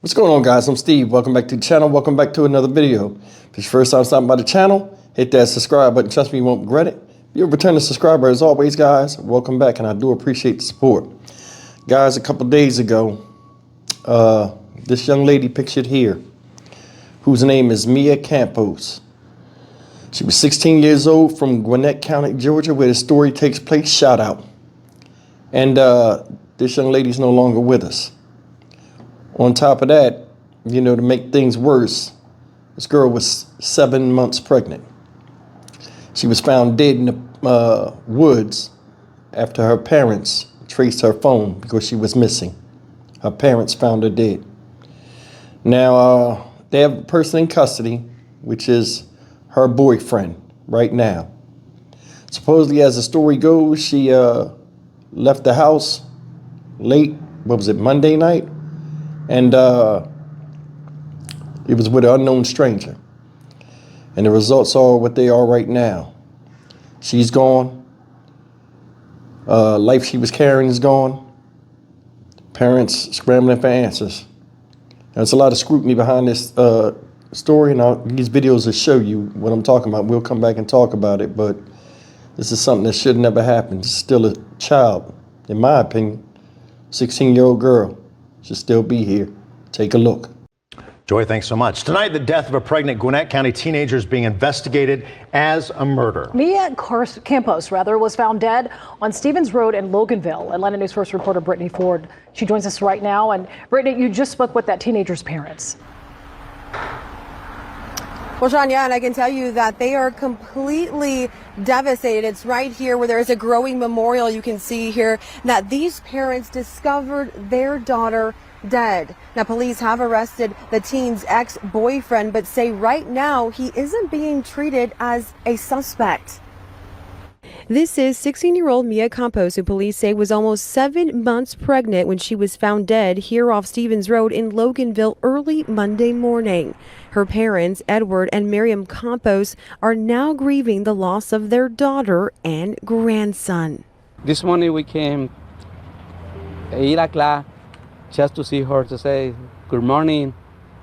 What's going on, guys? I'm Steve. Welcome back to the channel. Welcome back to another video. If it's your first time stopping by the channel, hit that subscribe button. Trust me, you won't regret it. If you're a returning subscriber, as always, guys, welcome back, and I do appreciate the support. Guys, a couple days ago, this young lady pictured here, whose name is Mia Campos. She was 16 years old from Gwinnett County, Georgia, where the story takes place. Shout out. And this young lady's no longer with us. On top of that, you know, to make things worse, this girl was 7 months pregnant. She was found dead in the woods after her parents traced her phone because she was missing. Her parents found her dead. Now, they have a person in custody, which is her boyfriend right now. Supposedly, as the story goes, she left the house late, Monday night? And it was with an unknown stranger. And the results are what they are right now. She's gone. Life she was carrying is gone. Parents scrambling for answers. There's a lot of scrutiny behind this story, and these videos will show you what I'm talking about. We'll come back and talk about it, but this is something that should never happen. It's still a child, in my opinion. 16-year-old girl should still be here. Take a look. Joy, thanks so much. Tonight, the death of a pregnant Gwinnett County teenager is being investigated as a murder. Mia Campos, was found dead on Stevens Road in Loganville. Atlanta News First reporter Brittany Ford. She joins us right now. And Brittany, you just spoke with that teenager's parents. Well, Sean, yeah, and I can tell you that they are completely devastated. It's right here where there is a growing memorial. You can see here that these parents discovered their daughter dead. Now, police have arrested the teen's ex-boyfriend, but say right now he isn't being treated as a suspect. This is 16-year-old Mia Campos, who police say was almost 7 months pregnant when she was found dead here off Stevens Road in Loganville early Monday morning. Her parents, Edward and Miriam Campos, are now grieving the loss of their daughter and grandson. This morning we came 8 o'clock just to see her, to say good morning,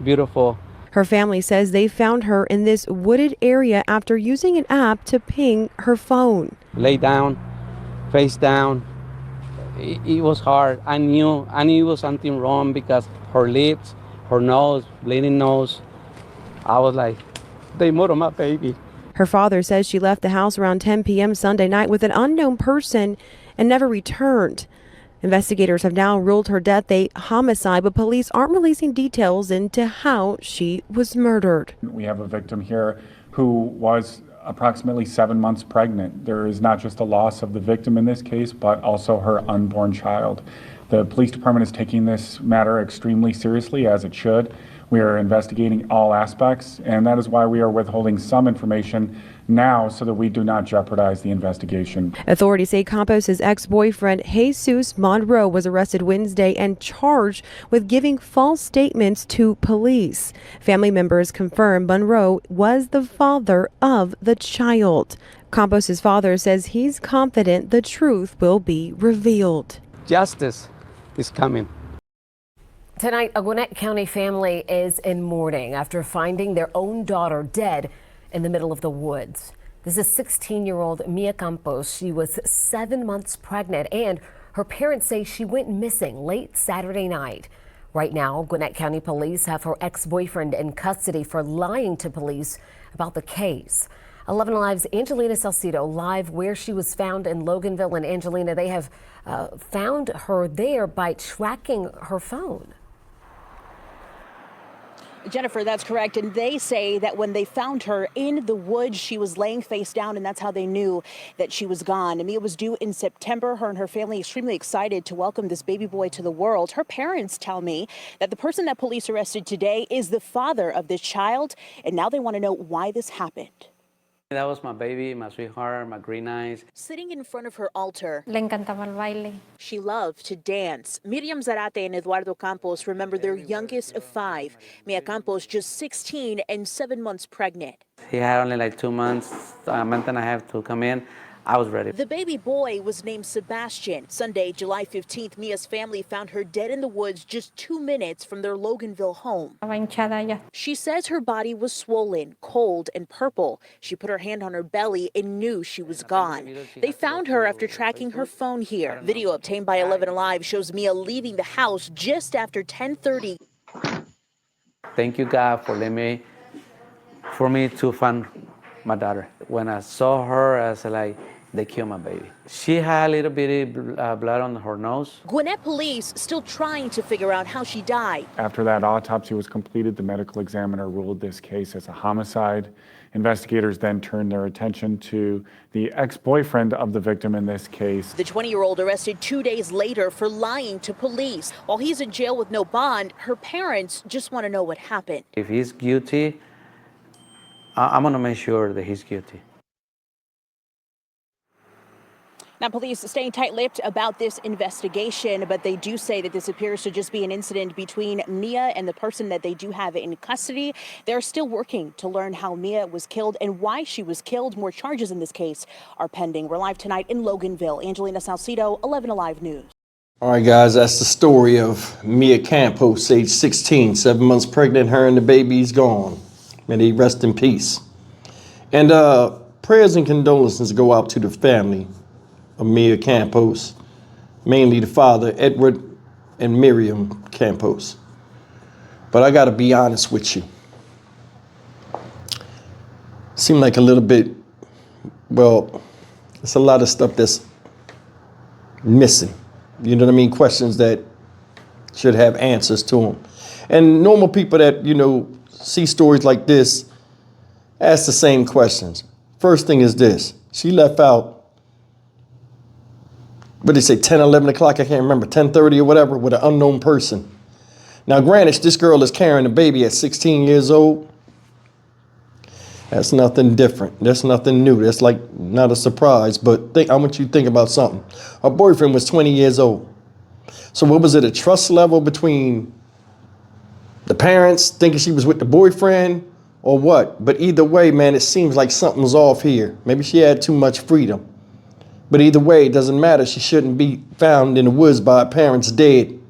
beautiful. Her family says they found her in this wooded area after using an app to ping her phone. Lay down, face down. It was hard. I knew it was something wrong because her lips, her nose, bleeding nose. I was like, they murdered my baby. Her father says she left the house around 10 p.m. Sunday night with an unknown person and never returned. Investigators have now ruled her death a homicide, but police aren't releasing details into how she was murdered. We have a victim here who was approximately 7 months pregnant. There is not just a loss of the victim in this case, but also her unborn child. The police department is taking this matter extremely seriously, as it should. We are investigating all aspects, and that is why we are withholding some information now so that we do not jeopardize the investigation. Authorities say Campos' ex-boyfriend Jesus Monroe was arrested Wednesday and charged with giving false statements to police. Family members confirm Monroe was the father of the child. Campos' father says he's confident the truth will be revealed. Justice is coming. Tonight, a Gwinnett County family is in mourning after finding their own daughter dead in the middle of the woods. This is 16-year-old Mia Campos. She was 7 months pregnant, and her parents say she went missing late Saturday night. Right now, Gwinnett County police have her ex-boyfriend in custody for lying to police about the case. 11 Alive's Angelina Salcido live where she was found in Loganville. And Angelina, they have found her there by tracking her phone. Jennifer, that's correct. And they say that when they found her in the woods, she was laying face down, and that's how they knew that she was gone. Mia was due in September. Her and her family extremely excited to welcome this baby boy to the world. Her parents tell me that the person that police arrested today is the father of this child, and now they want to know why this happened. That was my baby, my sweetheart, my green eyes. Sitting in front of her altar, Le encantaba el baile. she loved to dance. Miriam Zarate and Eduardo Campos remember their youngest of 5. Mia Campos just 16 and 7 months pregnant. He had only like 2 months, a month and a half to come in. I was ready. The baby boy was named Sebastian. Sunday, July 15th, Mia's family found her dead in the woods just 2 minutes from their Loganville home. She says her body was swollen, cold, and purple. She put her hand on her belly and knew she was gone. They found her after tracking her phone here. Video obtained by 11 Alive shows Mia leaving the house just after 10:30. Thank you, God, for me to find my daughter. When I saw her, I was like, they killed my baby. She had a little bit of blood on her nose. Gwinnett police still trying to figure out how she died. After that autopsy was completed, the medical examiner ruled this case as a homicide. Investigators then turned their attention to the ex-boyfriend of the victim in this case. The 20-year-old arrested 2 days later for lying to police. While he's in jail with no bond, her parents just want to know what happened. If he's guilty, I'm gonna make sure that he's guilty. Now, police staying tight-lipped about this investigation, but they do say that this appears to just be an incident between Mia and the person that they do have in custody. They're still working to learn how Mia was killed and why she was killed. More charges in this case are pending. We're live tonight in Loganville. Angelina Salcido, 11 Alive News. All right, guys, that's the story of Mia Campos, age 16, 7 months pregnant. Her and the baby's gone. May they rest in peace. And prayers and condolences go out to the family of Mia Campos, mainly the father, Edward and Miriam Campos. But I gotta be honest with you. Seemed like a little bit, well, it's a lot of stuff that's missing. You know what I mean? Questions that should have answers to them. And normal people that, you know, see stories like this ask the same questions. First thing is this: she left out, what did they say, 10, 11 o'clock, I can't remember, 10:30 or whatever, with an unknown person. Now, granted, this girl is carrying a baby at 16 years old. That's nothing different. That's nothing new. That's like not a surprise, but I want you to think about something. Her boyfriend was 20 years old. So what was it, a trust level between the parents thinking she was with the boyfriend or what? But either way, man, it seems like something's off here. Maybe she had too much freedom. But either way, it doesn't matter. She shouldn't be found in the woods by her parents dead.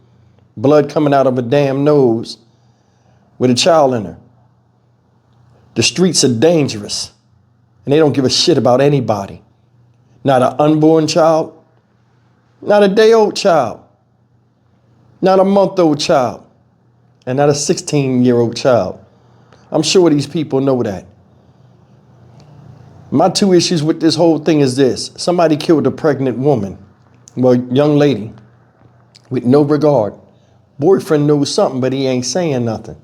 Blood coming out of her damn nose with a child in her. The streets are dangerous and they don't give a shit about anybody. Not an unborn child, not a day-old child, not a month-old child, and not a 16-year-old child. I'm sure these people know that. My two issues with this whole thing is this: somebody killed a pregnant woman, well, young lady, with no regard. Boyfriend knows something, but he ain't saying nothing.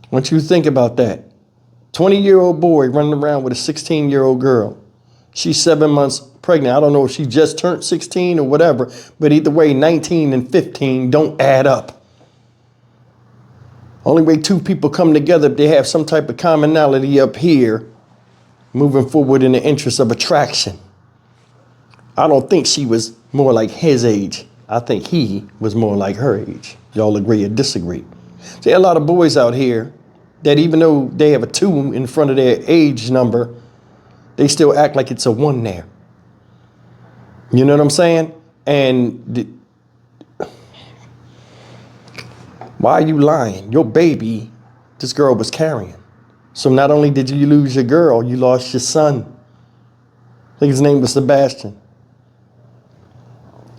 I want you to think about that. 20-year-old boy running around with a 16-year-old girl. She's 7 months pregnant. I don't know if she just turned 16 or whatever, but either way, 19 and 15 don't add up. Only way two people come together if they have some type of commonality up here, moving forward in the interest of attraction. I don't think she was more like his age. I think he was more like her age. Y'all agree or disagree? There are a lot of boys out here that even though they have a 2 in front of their age number, they still act like it's a 1 there. You know what I'm saying? And why are you lying? Your baby, this girl was carrying. So not only did you lose your girl, you lost your son. I think his name was Sebastian.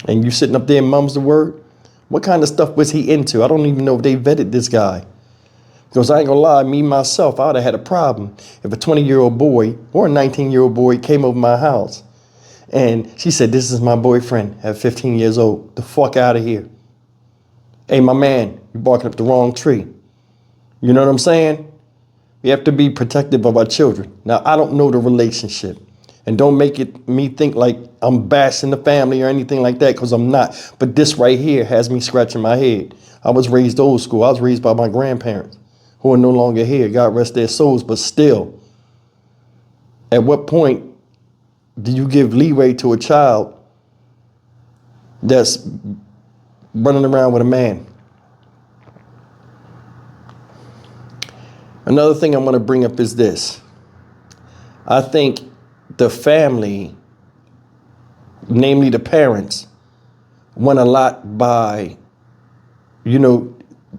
And you sitting up there and mum's the word? What kind of stuff was he into? I don't even know if they vetted this guy. Because I ain't gonna lie, me, myself, I would have had a problem if a 20-year-old boy or a 19-year-old boy came over my house and she said, this is my boyfriend at 15 years old. The fuck out of here. Hey, my man, you're barking up the wrong tree. You know what I'm saying? We have to be protective of our children. Now, I don't know the relationship. And don't make it me think like I'm bashing the family or anything like that, because I'm not. But this right here has me scratching my head. I was raised old school. I was raised by my grandparents who are no longer here. God rest their souls. But still, at what point do you give leeway to a child that's running around with a man? Another thing I'm going to bring up is this. I think the family namely the parents, won a lot by, you know,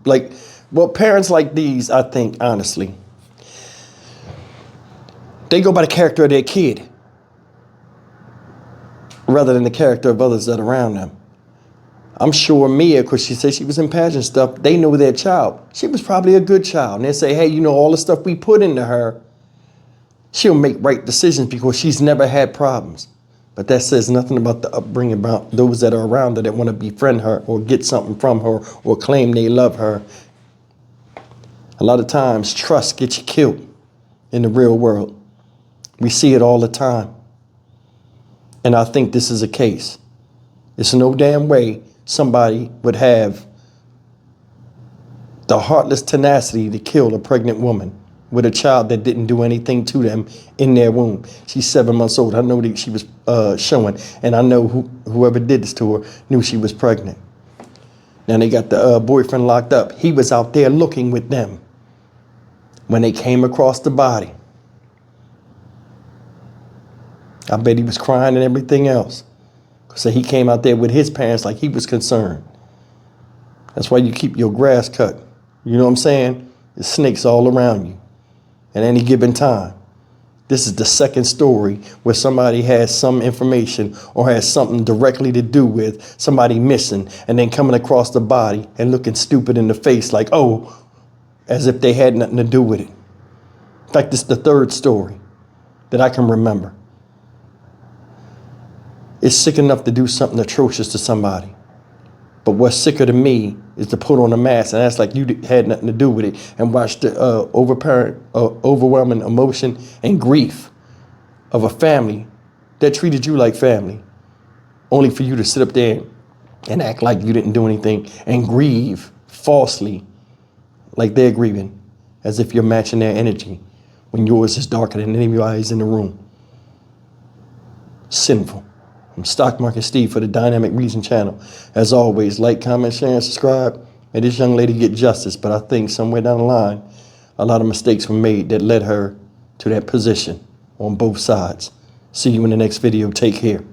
like, well, parents like these, I think, honestly, they go by the character of their kid rather than the character of others that are around them. I'm sure Mia, because she said she was in pageant stuff, they know their child. She was probably a good child. And they say, hey, you know, all the stuff we put into her, she'll make right decisions because she's never had problems. But that says nothing about the upbringing, about those that are around her that want to befriend her or get something from her or claim they love her. A lot of times, trust gets you killed in the real world. We see it all the time. And I think this is a case. It's no damn way somebody would have the heartless tenacity to kill a pregnant woman with a child that didn't do anything to them in their womb. She's 7 months old. I know that she was showing, and I know whoever did this to her knew she was pregnant. Now they got the boyfriend locked up. He was out there looking with them when they came across the body. I bet he was crying and everything else. So he came out there with his parents like he was concerned. That's why you keep your grass cut. You know what I'm saying? There's snakes all around you at any given time. This is the second story where somebody has some information or has something directly to do with somebody missing and then coming across the body and looking stupid in the face like, oh, as if they had nothing to do with it. In fact, this is the third story that I can remember. It's sick enough to do something atrocious to somebody. But what's sicker to me is to put on a mask and act like you had nothing to do with it and watch the overwhelming emotion and grief of a family that treated you like family, only for you to sit up there and act like you didn't do anything and grieve falsely like they're grieving, as if you're matching their energy when yours is darker than anybody's in the room. Sinful. I'm Stock Market Steve for the Dynamic Reason channel. As always, like, comment, share, and subscribe. May this young lady get justice, but I think somewhere down the line, a lot of mistakes were made that led her to that position on both sides. See you in the next video. Take care.